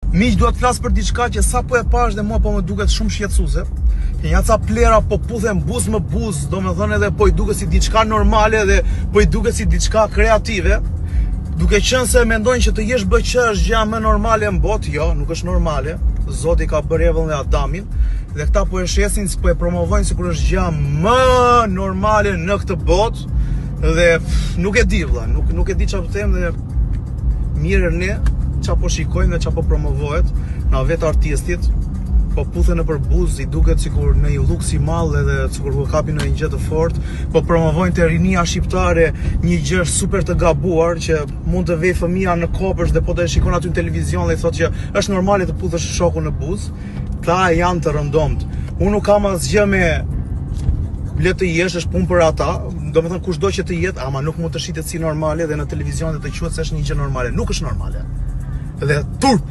Miq, duhet të flas për diçka që sa po e pash dhe mua po më duket shumë shqetësuese. Që janë ca plera po puthen buz më buz, domethënë edhe po i duket si diçka normale dhe po i duket si diçka kreative. Duke qenë se mendojnë që të jesh BQ është gjë më normale në botë, jo, nuk është normale. Zoti ka bërë Evën dhe Adamin dhe këta po e shesin, po e promovojnë sikur është gjë më normale në këtë botë dhe nuk e di vëlla, nuk e di çfarë të them dhe mirë ne qa po shikojnë dhe qa po promovohet na vetë artistit po puthen në përbuz, i duket sikur në një luk si mall edhe sikur po kapin në një gjë të fortë, po promovojnë te rinia shqiptare një gjë super të gabuar që mund të vej fëmia në kopësh dhe po të shikon aty në televizion dhe i thotë që është normale të puthesh shokun në buzë. Ta janë të rëndomt. Unë nuk kam asgjë me le të jesh, është punë për ata, domethënë kushdo që të jetë, ama nuk mund të shitet si normale dhe në televizion dhe të quhet se është një gjë normale. Nuk është normale. Dhe turp